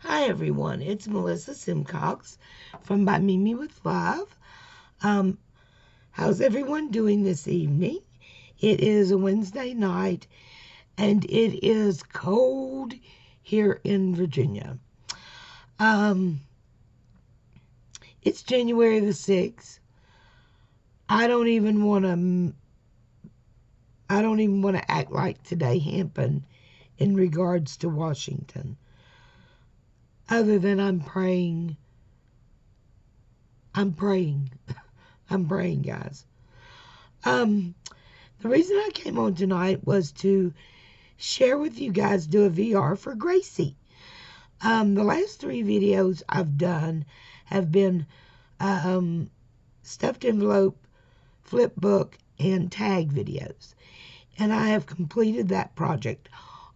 Hi everyone, it's Melissa Simcox from By Mimi with Love. How's everyone doing this evening? It is a Wednesday night and it is cold here in Virginia. It's January the 6th. I don't even want to act like today happened in regards to Washington. Other than I'm praying, guys. The reason I came on tonight was to share with you guys, do a VR for Gracie. The last 3 videos I've done have been stuffed envelope, flipbook, and tag videos. And I have completed that project.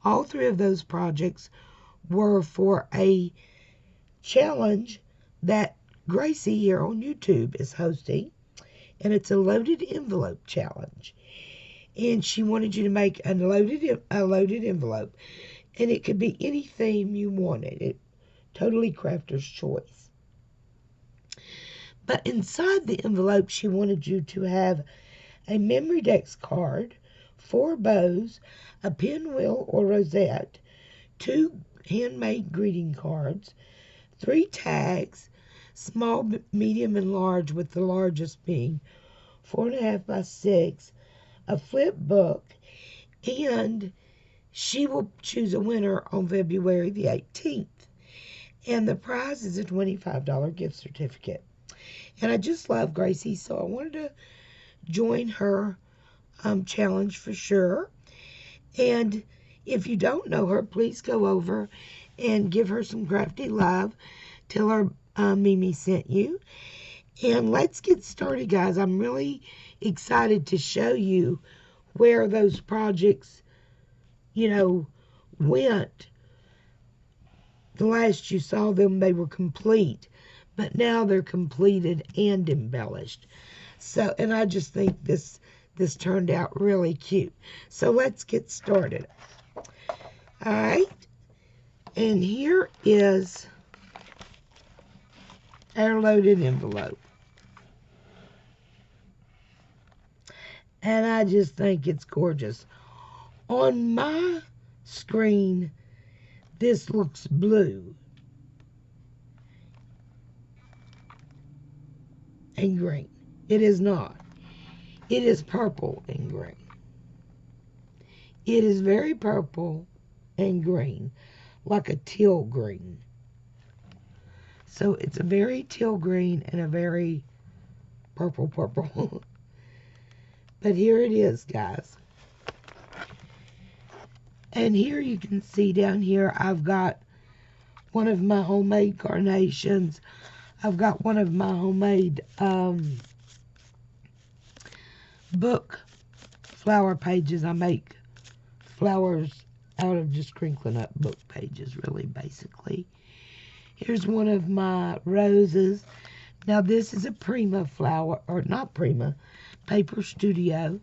All 3 of those projects were for a challenge that Gracie here on YouTube is hosting, and it's a loaded envelope challenge. And she wanted you to make a loaded envelope, and it could be any theme you wanted. It totally crafter's choice. But inside the envelope, she wanted you to have a memory Dex card, 4 bows, a pinwheel or rosette, 2 handmade greeting cards, 3 tags, small, medium, and large, with the largest being 4.5 by 6, a flip book, and she will choose a winner on February the 18th. And the prize is a $25 gift certificate. And I just love Gracie, so I wanted to join her challenge for sure. And if you don't know her, please go over and give her some crafty love. Tell her Mimi sent you. And let's get started, guys. I'm really excited to show you where those projects, went. The last you saw them, they were complete. But now they're completed and embellished. So, and I just think this turned out really cute. So let's get started. All right. And here is our loaded envelope. And I just think it's gorgeous. On my screen, this looks blue and green. It is not. It is purple and green. It is very purple and green, like a teal green. So it's a very teal green and a very purple. But here it is, guys. And here you can see down here, I've got one of my homemade carnations. I've got one of my homemade book flower pages. I make flowers out of just crinkling up book pages, really, basically. Here's one of my roses. Now, this is a Prima flower, or not Prima, Paper Studio.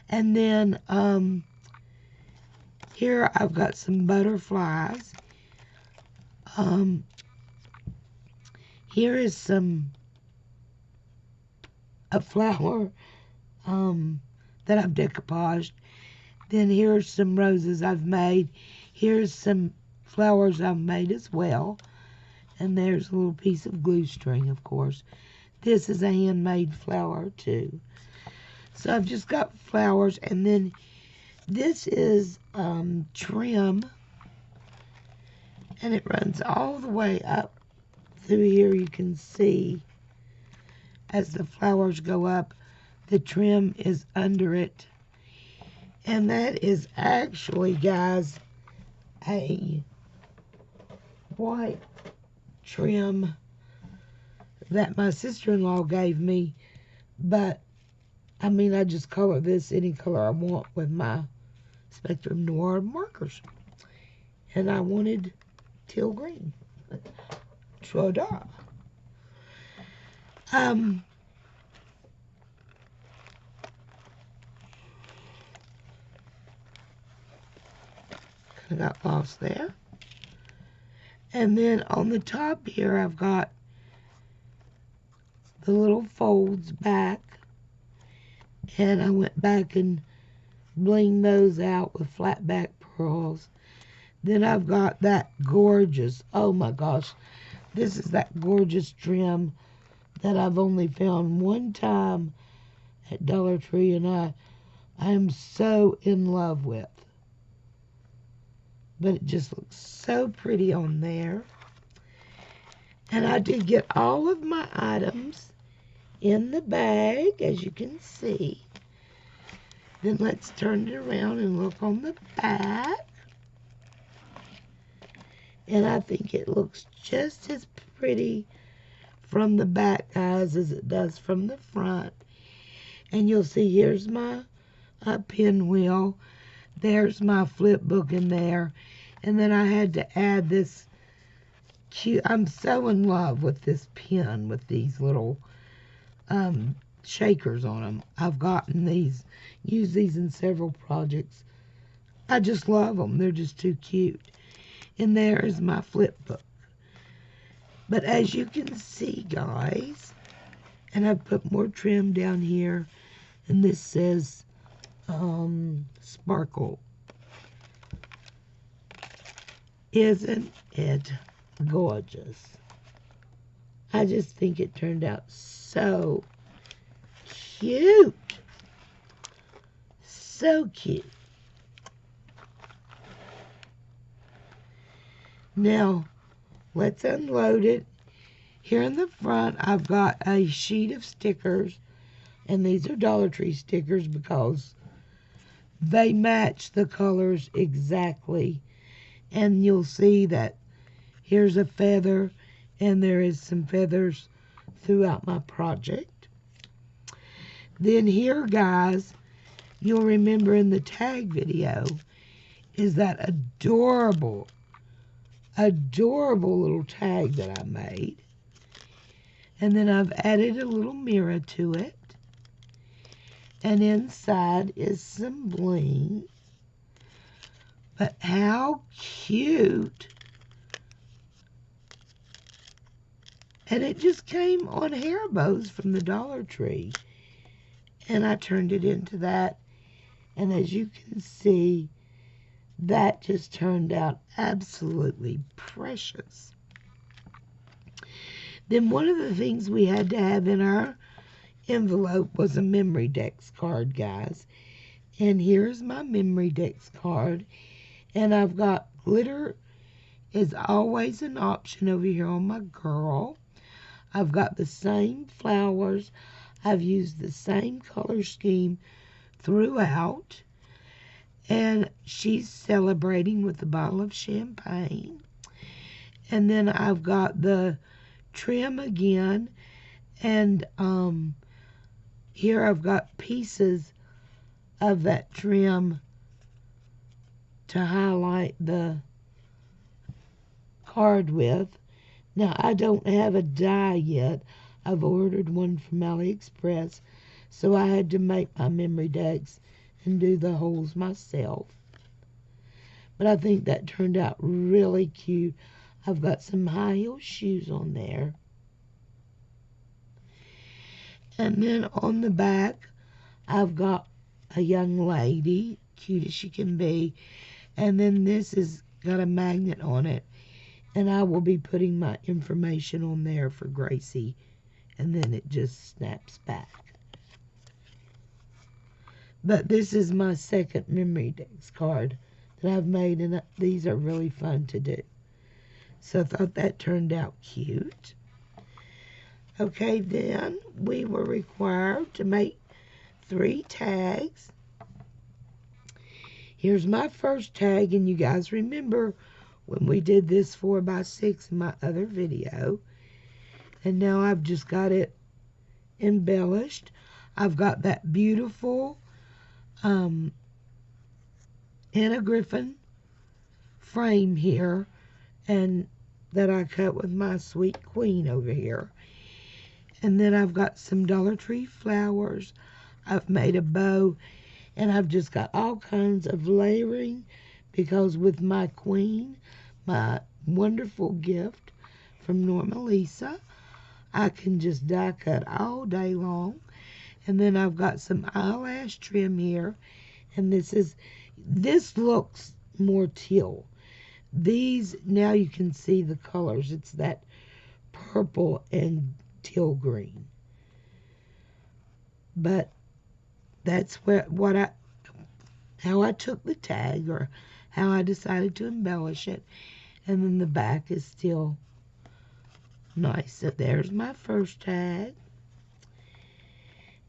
And then here I've got some butterflies. Here is a flower that I've decoupaged. Then here's some roses I've made. Here's some flowers I've made as well. And there's a little piece of glue string, of course. This is a handmade flower, too. So I've just got flowers. And then this is trim. And it runs all the way up through here. You can see as the flowers go up, the trim is under it. And that is actually, guys, a white trim that my sister-in-law gave me. But, I mean, I just color this any color I want with my Spectrum Noir markers. And I wanted teal green. Ta-da! I got lost there. And then on the top here, I've got the little folds back. And I went back and blinged those out with flat back pearls. Then I've got that gorgeous, oh my gosh, this is that gorgeous trim that I've only found one time at Dollar Tree, and I am so in love with. But it just looks so pretty on there. And I did get all of my items in the bag, as you can see. Then let's turn it around and look on the back. And I think it looks just as pretty from the back, guys, as it does from the front. And you'll see here's my pinwheel. There's my flip book in there. And then I had to add this cute, I'm so in love with this pen with these little shakers on them. I've gotten these, used these in several projects. I just love them. They're just too cute. And there is my flip book. But as you can see, guys, and I've put more trim down here, and this says sparkle. Isn't it gorgeous? I just think it turned out so cute. So cute. Now, let's unload it. Here in the front, I've got a sheet of stickers, and these are Dollar Tree stickers because they match the colors exactly. And you'll see that here's a feather, and there is some feathers throughout my project. Then here, guys, you'll remember in the tag video is that adorable little tag that I made. And then I've added a little mirror to it. And inside is some bling. But how cute. And it just came on hair bows from the Dollar Tree. And I turned it into that. And as you can see, that just turned out absolutely precious. Then one of the things we had to have in our envelope was a memory Dex card, guys. And here's my memory Dex card. And I've got glitter is always an option over here on my girl. I've got the same flowers. I've used the same color scheme throughout. And she's celebrating with a bottle of champagne. And then I've got the trim again. And here I've got pieces of that trim to highlight the card with. Now, I don't have a die yet. I've ordered one from AliExpress. So I had to make my memory Dex and do the holes myself. But I think that turned out really cute. I've got some high heel shoes on there. And then on the back, I've got a young lady, cute as she can be. And then this has got a magnet on it. And I will be putting my information on there for Gracie. And then it just snaps back. But this is my second memory Dex card that I've made, and these are really fun to do. So I thought that turned out cute. Okay, then we were required to make 3 tags. Here's my first tag, and you guys remember when we did this 4x6 in my other video. And now I've just got it embellished. I've got that beautiful Anna Griffin frame here, and that I cut with my sweet queen over here. And then I've got some Dollar Tree flowers. I've made a bow, and I've just got all kinds of layering because with my queen, my wonderful gift from Norma Lisa. I can just die cut all day long. And then I've got some eyelash trim here. And this looks more teal. These, now you can see the colors. It's that purple and teal green. But that's how I took the tag, or how I decided to embellish it. And then the back is still nice. So there's my first tag.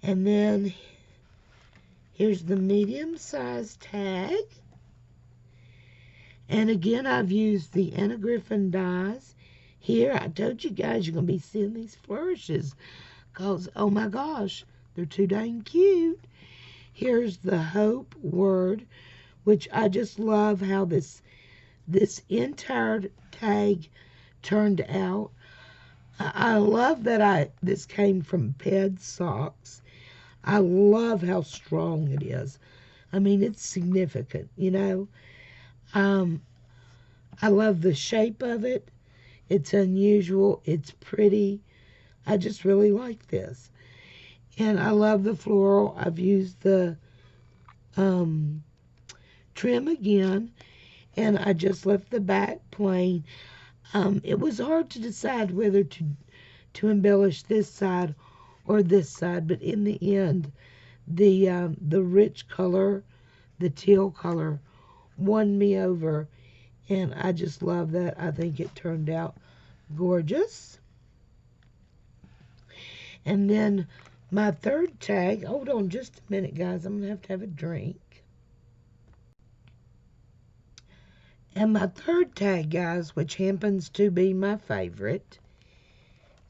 And then here's the medium-sized tag. And again, I've used the Anna Griffin dies. Here, I told you guys you're going to be seeing these flourishes. Because, oh my gosh, they're too dang cute. Here's the Hope word, which I just love how this entire tag turned out. I love that this came from Ped Socks. I love how strong it is. I mean, it's significant, you know. I love the shape of it. It's unusual. It's pretty. I just really like this. And I love the floral. I've used the trim again. And I just left the back plain. It was hard to decide whether to embellish this side or this side. But in the end, the rich color, the teal color, won me over. And I just love that. I think it turned out gorgeous. And then my third tag, hold on just a minute, guys. I'm going to have a drink. And my third tag, guys, which happens to be my favorite,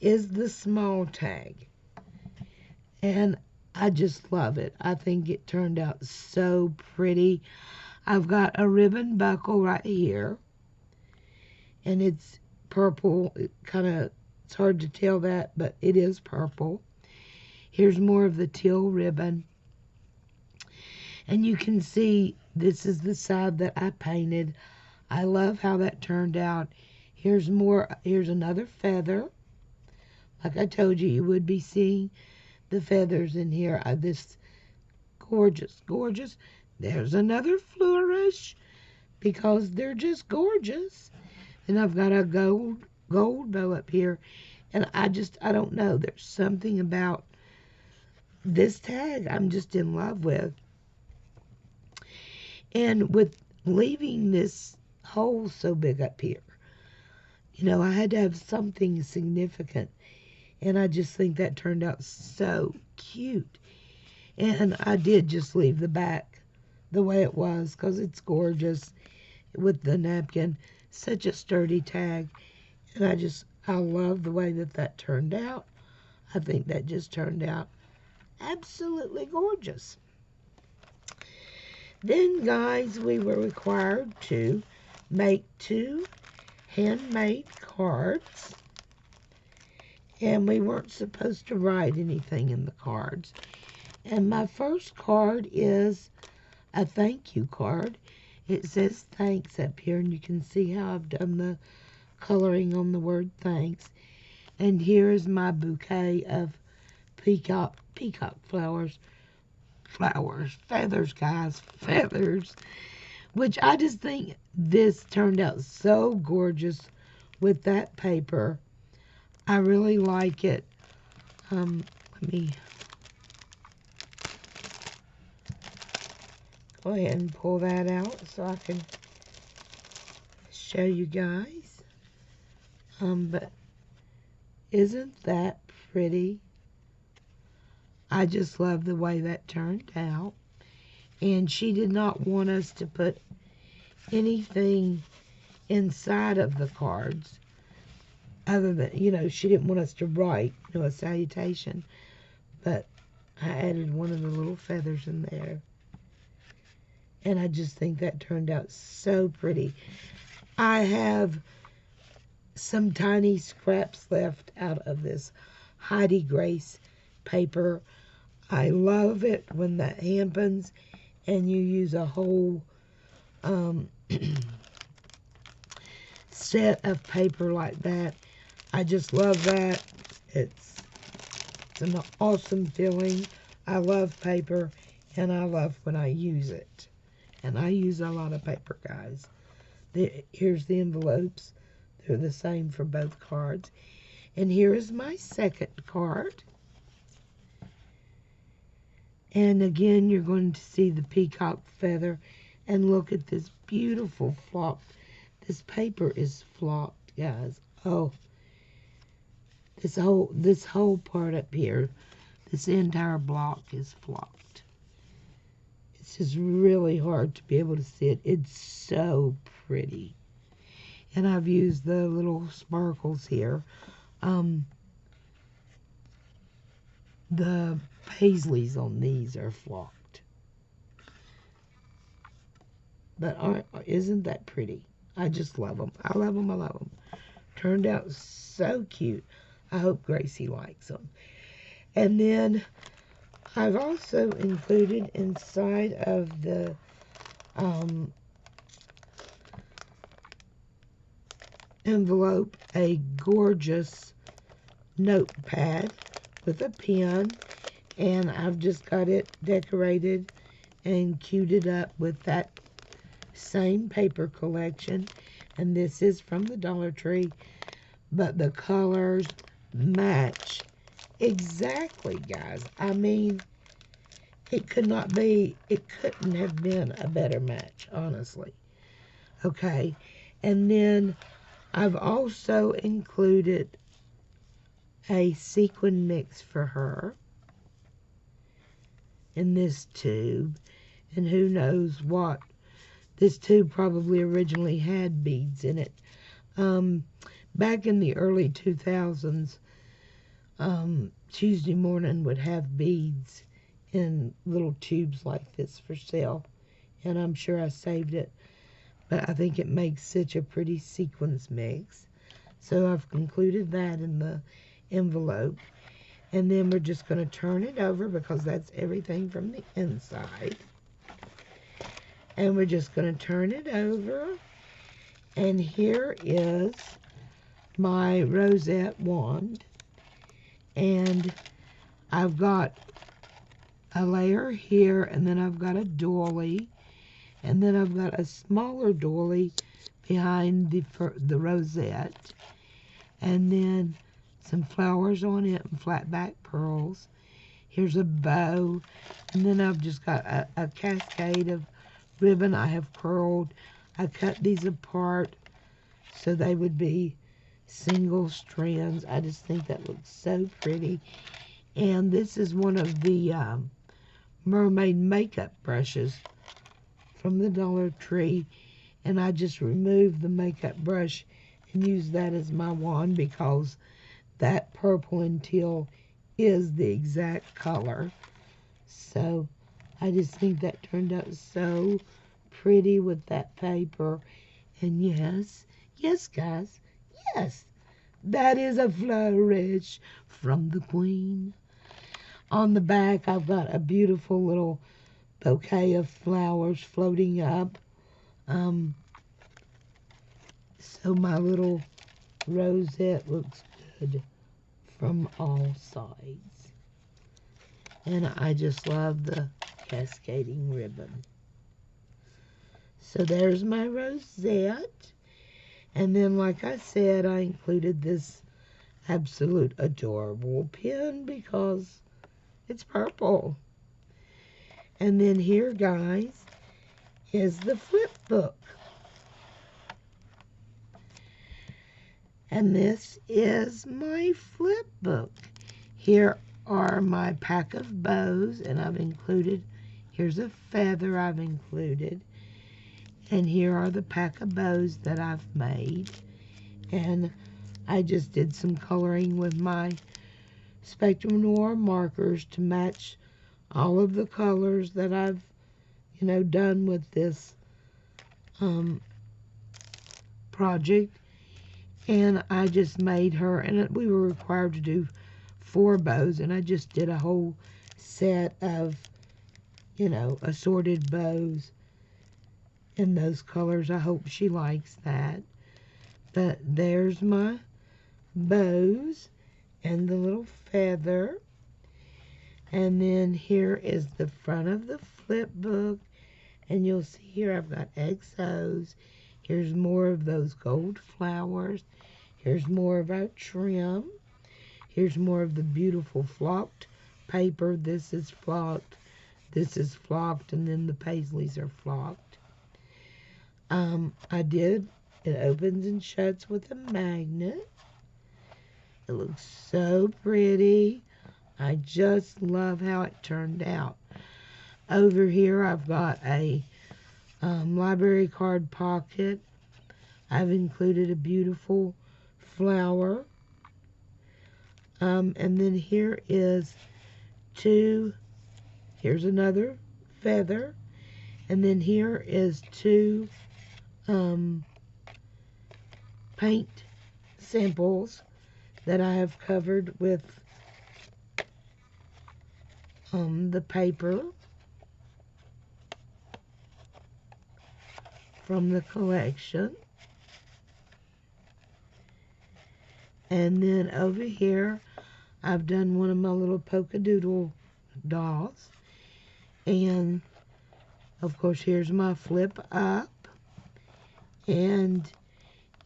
is the small tag. And I just love it. I think it turned out so pretty. I've got a ribbon buckle right here. And it's purple. It's hard to tell that, but it is purple. Here's more of the teal ribbon. And you can see this is the side that I painted. I love how that turned out. Here's another feather. Like I told you, you would be seeing the feathers in here. This gorgeous, gorgeous. There's another flourish because they're just gorgeous. And I've got a gold bow up here. And I don't know. There's something about this tag I'm just in love with. And with leaving this hole so big up here, you know, I had to have something significant. And I just think that turned out so cute. And I did just leave the back the way it was because it's gorgeous with the napkin. Such a sturdy tag. And I love the way that turned out. I think that just turned out absolutely gorgeous. Then, guys, we were required to make 2 handmade cards. And we weren't supposed to write anything in the cards. And my first card is a thank you card. It says thanks up here, and you can see how I've done the coloring on the word thanks. And here is my bouquet of peacock feathers, guys, feathers. Which I just think this turned out so gorgeous with that paper. I really like it. Let me go ahead and pull that out so I can show you guys. But isn't that pretty? I just love the way that turned out. And she did not want us to put anything inside of the cards other than, you know, she didn't want us to write, you know, a salutation. But I added one of the little feathers in there. And I just think that turned out so pretty. I have some tiny scraps left out of this Heidi Grace paper. I love it when that happens and you use a whole set of paper like that. I just love that. It's an awesome feeling. I love paper, and I love when I use it. And I use a lot of paper, guys. Here's the envelopes. They're the same for both cards. And here is my second card. And again, you're going to see the peacock feather. And look at this beautiful flocked. This paper is flocked, guys. Oh, this whole part up here, this entire block is flocked. It's just really hard to be able to see it. It's so pretty. And I've used the little sparkles here. The paisleys on these are flocked. But isn't that pretty? I just love them. I love them. I love them. Turned out so cute. I hope Gracie likes them. And then I've also included inside of the envelope a gorgeous notepad with a pen, and I've just got it decorated and queued it up with that same paper collection. And this is from the Dollar Tree, but the colors match exactly, guys. I mean, it couldn't have been a better match, honestly. Okay, and then I've also included a sequin mix for her in this tube, and who knows what. This tube probably originally had beads in it. Back in the early 2000s, Tuesday Morning would have beads in little tubes like this for sale, and I'm sure I saved it, but I think it makes such a pretty sequins mix. So I've included that in the envelope, and then we're just going to turn it over because that's everything from the inside. And we're just going to turn it over, and here is my rosette wand, and I've got a layer here, and then I've got a doily, and then I've got a smaller doily behind the rosette, and then some flowers on it and flat back pearls. Here's a bow, and then I've just got a cascade of ribbon I have curled. I cut these apart so they would be single strands. I just think that looks so pretty. And this is one of the mermaid makeup brushes from the Dollar Tree, and I just removed the makeup brush and used that as my wand because that purple and teal is the exact color. So I just think that turned out so pretty with that paper. And yes, guys, yes, that is a flourish from the Queen. On the back, I've got a beautiful little bouquet of flowers floating up. So my little rosette looks good from all sides. And I just love the cascading ribbon. So there's my rosette. And then, like I said, I included this absolute adorable pin because it's purple. And then here, guys, is the Flipbook. And this is my Flipbook. Here are my pack of bows, and I've included, here's a feather I've included, and here are the pack of bows that I've made. And I just did some coloring with my Spectrum Noir markers to match all of the colors that I've, done with this project. And I just made her, and we were required to do 4 bows, and I just did a whole set of, assorted bows in those colors. I hope she likes that. But there's my bows and the little feather. And then here is the front of the flip book. And you'll see here I've got XOs. Here's more of those gold flowers. Here's more of our trim. Here's more of the beautiful flocked paper. This is flocked. This is flocked. And then the paisleys are flocked. It opens and shuts with a magnet. It looks so pretty. I just love how it turned out. Over here I've got a library card pocket. I've included a beautiful flower. And then here is here's another feather. And then here is two paint samples that I have covered with the paper from the collection. And then over here I've done one of my little polka doodle dolls. And of course here's my flip up. And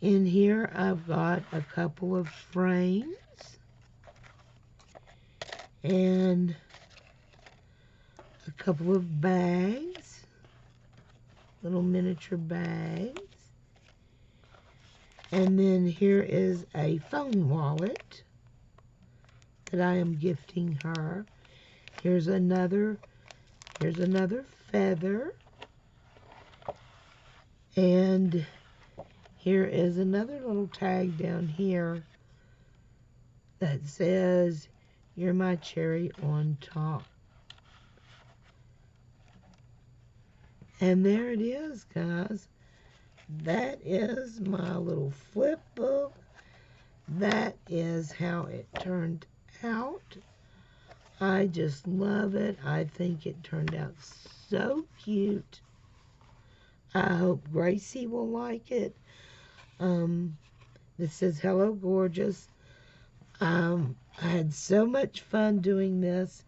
in here I've got a couple of frames and a couple of bags, little miniature bags. And then here is a phone wallet that I am gifting her. Here's another feather. And here is another little tag down here that says, "You're my cherry on top." And there it is, guys. That is my little flip book. That is how it turned out. I just love it. I think it turned out so cute. I hope Gracie will like it. This says, "Hello, gorgeous." I had so much fun doing this.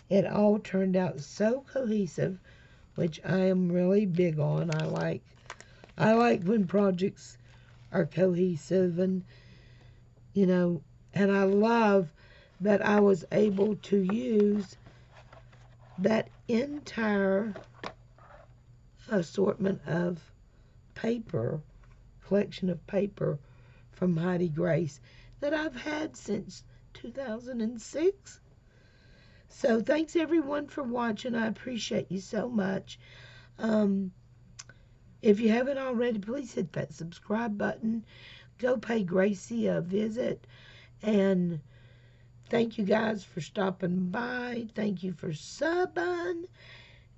It all turned out so cohesive, which I am really big on. I like when projects are cohesive, and and I love that I was able to use that entire assortment of paper, collection of paper from Heidi Grace that I've had since 2006. So thanks everyone for watching. I appreciate you so much. If you haven't already, please hit that subscribe button. Go pay Gracie a visit. And thank you guys for stopping by. Thank you for subbing.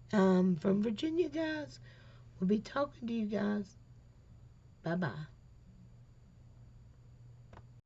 From Virginia, guys. We'll be talking to you guys. Bye-bye.